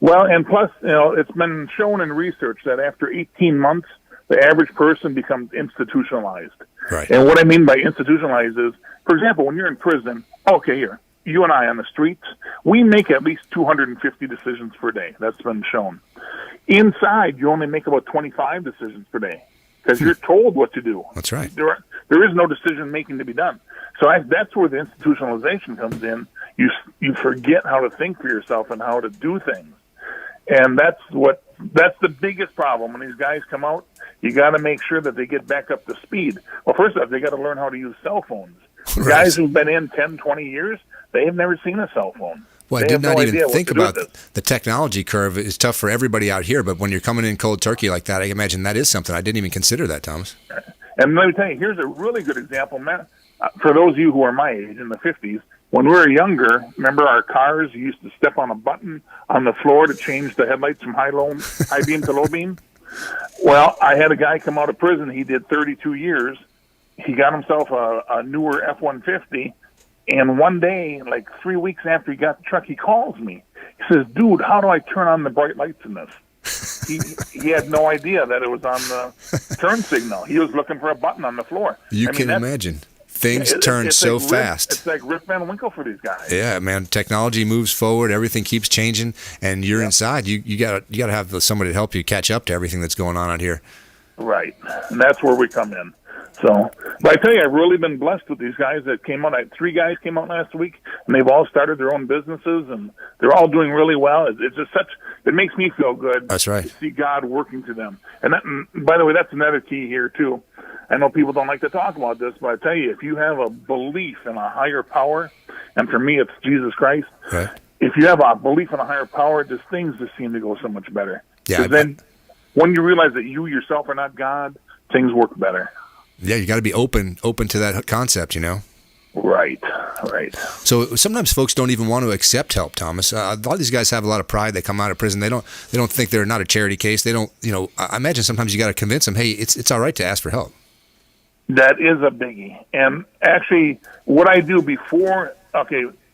Well, and plus, it's been shown in research that after 18 months, the average person becomes institutionalized. Right. And what I mean by institutionalized is, for example, when you're in prison, you and I on the streets, we make at least 250 decisions per day. That's been shown. Inside, you only make about 25 decisions per day because you're told what to do. That's right. There is no decision-making to be done. So that's where the institutionalization comes in. you forget how to think for yourself and how to do things. And that's the biggest problem. When these guys come out, you got to make sure that they get back up to speed. Well, first off, they got to learn how to use cell phones. Right. Guys who've been in 10, 20 years, they have never seen a cell phone. Well, I did not even think about the technology curve. It's tough for everybody out here, but when you're coming in cold turkey like that, I imagine that is something. I didn't even consider that, Thomas. And let me tell you, here's a really good example, Matt. For those of you who are my age, in the 50s, when we were younger, remember our cars, you used to step on a button on the floor to change the headlights from high beam to low beam? Well, I had a guy come out of prison. He did 32 years. He got himself a newer F-150. And one day, like 3 weeks after he got the truck, he calls me. He says, dude, how do I turn on the bright lights in this? He had no idea that it was on the turn signal. He was looking for a button on the floor. You can imagine. Things turn so fast. It's like Rip Van Winkle for these guys. Yeah, man. Technology moves forward. Everything keeps changing, and you're inside. You got to have somebody to help you catch up to everything that's going on out here. Right, and that's where we come in. So, but I tell you, I've really been blessed with these guys that came out. 3 guys came out last week, and they've all started their own businesses, and they're all doing really well. It's just it makes me feel good. That's right. To see God working through them. And by the way, that's another key here too. I know people don't like to talk about this, but I tell you, if you have a belief in a higher power, and for me, it's Jesus Christ. Right. If you have a belief in a higher power, things just seem to go so much better. Yeah. Because then, when you realize that you yourself are not God, things work better. Yeah, you got to be open to that concept, you know? Right. So sometimes folks don't even want to accept help, Thomas. A lot of these guys have a lot of pride. They come out of prison. They don't think they're not a charity case. They don't, I imagine sometimes you got to convince them, hey, it's all right to ask for help. That is a biggie. And actually, what I do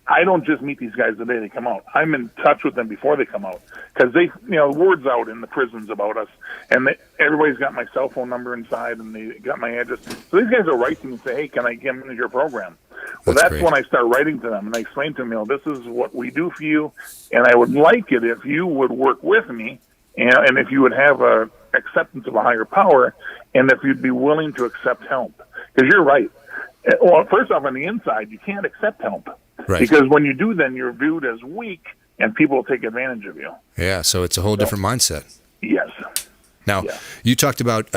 I don't just meet these guys the day they come out. I'm in touch with them before they come out. Because word's out in the prisons about us. And everybody's got my cell phone number inside, and they got my address. So these guys will write to me and say, hey, can I get into your program? Well, that's when I start writing to them, and I explain to them, this is what we do for you, and I would like it if you would work with me, and if you would have a acceptance of a higher power, and if you'd be willing to accept help. Because you're right. Well, first off, on the inside, you can't accept help. Right. Because when you do, then you're viewed as weak, and people will take advantage of you. Yeah, so it's a whole different mindset. Yes. Now, you talked about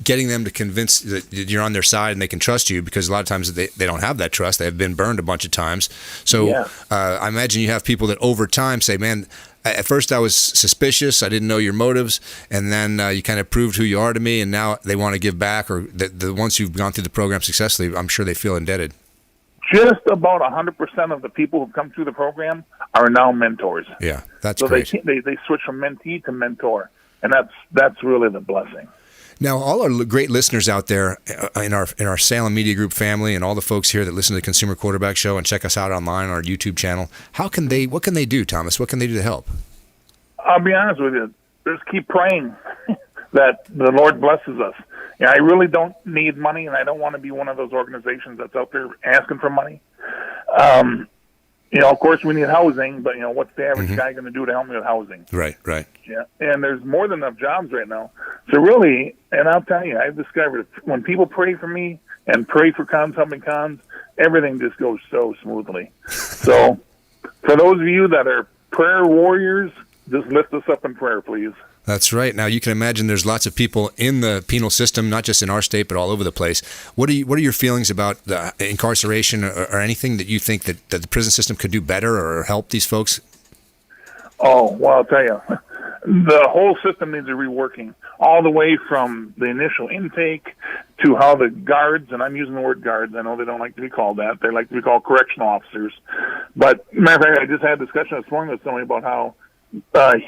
getting them to convince that you're on their side and they can trust you, because a lot of times they don't have that trust. They've been burned a bunch of times. So I imagine you have people that over time say, man, at first I was suspicious. I didn't know your motives. And then you kind of proved who you are to me. And now they want to give back, or the ones who've gone through the program successfully, I'm sure they feel indebted. Just about 100% of the people who come through the program are now mentors. Yeah, that's great. So they switch from mentee to mentor, and that's really the blessing. Now, all our great listeners out there in our Salem Media Group family, and all the folks here that listen to the Consumer Quarterback Show and check us out online on our YouTube channel, what can they do, Thomas? What can they do to help? I'll be honest with you. Just keep praying that the Lord blesses us. I really don't need money, and I don't want to be one of those organizations that's out there asking for money. Of course, we need housing, but, what's the average guy going to do to help me with housing? Right. Yeah, and there's more than enough jobs right now. So really, and I'll tell you, I've discovered when people pray for me and pray for Cons Helping Cons, everything just goes so smoothly. So for those of you that are prayer warriors, just lift us up in prayer, please. That's right. Now, you can imagine there's lots of people in the penal system, not just in our state, but all over the place. What are your feelings about the incarceration or anything that you think that the prison system could do better or help these folks? Oh, well, I'll tell you, the whole system needs a reworking, all the way from the initial intake to how the guards, and I'm using the word guards, I know they don't like to be called that, they like to be called correctional officers. But, matter of fact, I just had a discussion this morning with somebody about how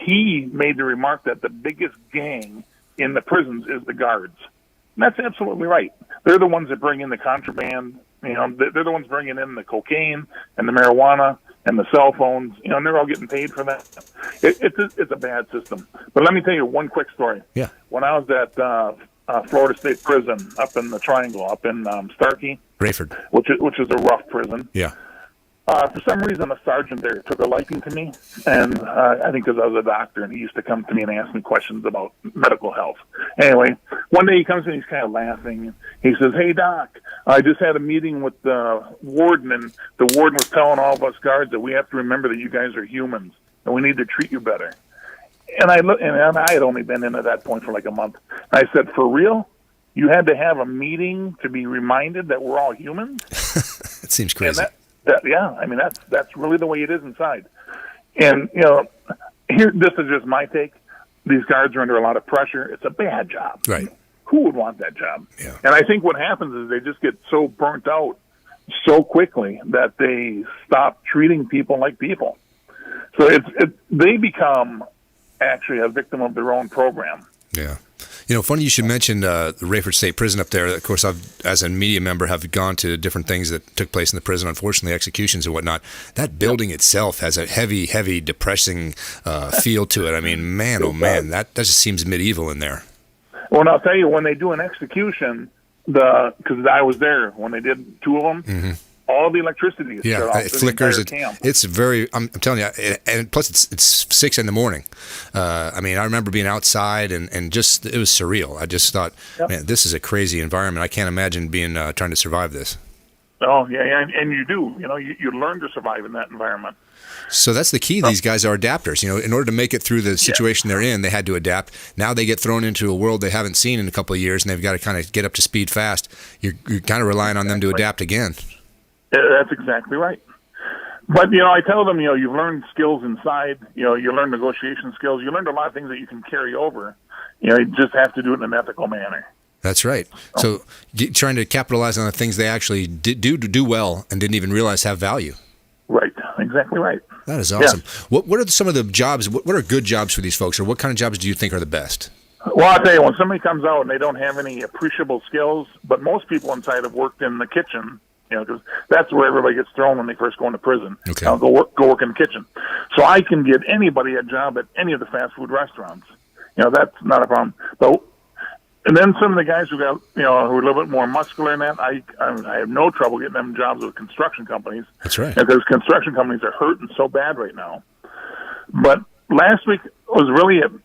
he made the remark that the biggest gang in the prisons is the guards. And that's absolutely right. They're the ones that bring in the contraband. They're the ones bringing in the cocaine and the marijuana and the cell phones. And they're all getting paid for that. It's a bad system. But let me tell you one quick story. Yeah. When I was at Florida State Prison up in the Triangle, up in Starkey, Rayford, which is a rough prison. Yeah. For some reason, a sergeant there took a liking to me, and I think because I was a doctor, and he used to come to me and ask me questions about medical health. Anyway, one day he comes in, he's kind of laughing. He says, "Hey, Doc, I just had a meeting with the warden, and the warden was telling all of us guards that we have to remember that you guys are humans, and we need to treat you better." And I look, and I had only been in at that point for like a month. I said, "For real? You had to have a meeting to be reminded that we're all humans?" It seems crazy. Yeah, I mean, that's really the way it is inside. And, here, this is just my take. These guards are under a lot of pressure. It's a bad job. Right. Who would want that job? Yeah. And I think what happens is they just get so burnt out so quickly that they stop treating people like people. So they become actually a victim of their own program. Yeah. Funny you should mention the Rayford State Prison up there. Of course, I've, as a media member, have gone to different things that took place in the prison, unfortunately, executions and whatnot. That building itself has a heavy, depressing feel to it. I mean, man, oh man, that just seems medieval in there. Well, and I'll tell you, when they do an execution, because I was there when they did 2 of them, mm-hmm. all the electricity is shut off. It flickers. Camp. It's very. I'm telling you, and plus it's 6 a.m. I mean, I remember being outside and just it was surreal. I just thought, man, this is a crazy environment. I can't imagine being trying to survive this. Oh yeah, and you do. You learn to survive in that environment. So that's the key. These guys are adapters. In order to make it through the situation they're in, they had to adapt. Now they get thrown into a world they haven't seen in a couple of years, and they've got to kind of get up to speed fast. You're kind of relying on them to adapt again. That's exactly right. But, I tell them, you've learned skills inside. You learn negotiation skills. You learned a lot of things that you can carry over. You just have to do it in an ethical manner. That's right. So trying to capitalize on the things they actually do well and didn't even realize have value. Right. Exactly right. That is awesome. Yeah. What are some of the jobs? What are good jobs for these folks, or what kind of jobs do you think are the best? Well, I'll tell you, when somebody comes out and they don't have any appreciable skills, but most people inside have worked in the kitchen, because that's where everybody gets thrown when they first go into prison. Okay. Go work in the kitchen. So I can get anybody a job at any of the fast food restaurants. That's not a problem. And then some of the guys who got, who are a little bit more muscular in that, I have no trouble getting them jobs with construction companies. That's right. Because construction companies are hurting so bad right now. But last week was really, I'm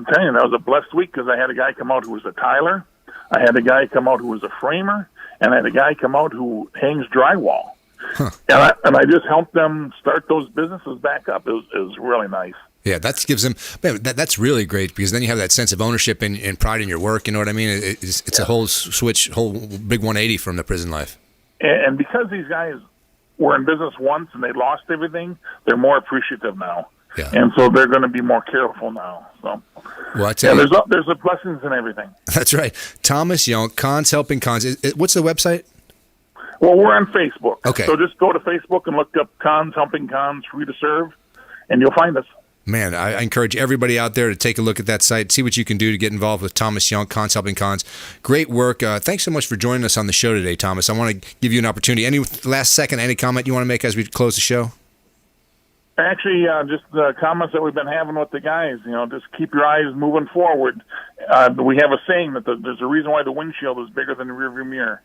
telling you, that was a blessed week because I had a guy come out who was a tiler. I had a guy come out who was a framer. And I had a guy come out who hangs drywall. Huh. And I just helped them start those businesses back up. It was really nice. Yeah, that gives them, man, that's really great because then you have that sense of ownership and pride in your work. You know what I mean? It's a whole big 180 from the prison life. And because these guys were in business once and they lost everything, they're more appreciative now. Yeah. And so they're going to be more careful now. So, well, I tell you, there's a blessings in everything. That's right. Thomas Young, Cons Helping Cons. What's the website? Well, we're on Facebook. Okay. So just go to Facebook and look up Cons Helping Cons Free to Serve, and you'll find us. Man, I encourage everybody out there to take a look at that site, see what you can do to get involved with Thomas Young, Cons Helping Cons. Great work. Thanks so much for joining us on the show today, Thomas. I want to give you an opportunity. Any last second, any comment you want to make as we close the show? Actually, just the comments that we've been having with the guys, just keep your eyes moving forward. We have a saying that there's a reason why the windshield is bigger than the rearview mirror.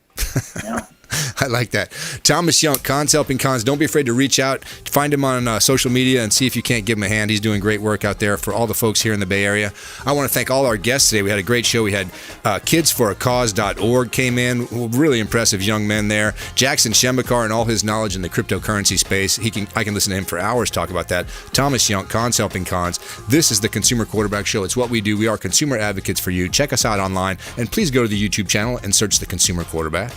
I like that. Thomas Young, Cons Helping Cons. Don't be afraid to reach out. Find him on social media and see if you can't give him a hand. He's doing great work out there for all the folks here in the Bay Area. I want to thank all our guests today. We had a great show. We had kidsforacause.org came in. Really impressive young men there. Jackson Shembekar and all his knowledge in the cryptocurrency space. I can listen to him for hours talk about that. Thomas Young, Cons Helping Cons. This is the Consumer Quarterback Show. It's what we do. We are consumer advocates for you. Check us out online, and please go to the YouTube channel and search the Consumer Quarterback.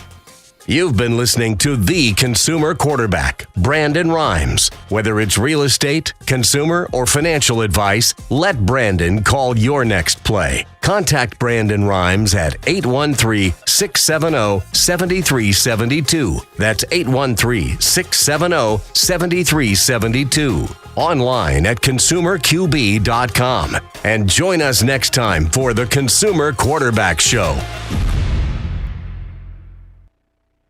You've been listening to The Consumer Quarterback, Brandon Rhymes. Whether it's real estate, consumer, or financial advice, let Brandon call your next play. Contact Brandon Rhymes at 813-670-7372. That's 813-670-7372. Online at consumerqb.com. And join us next time for The Consumer Quarterback Show.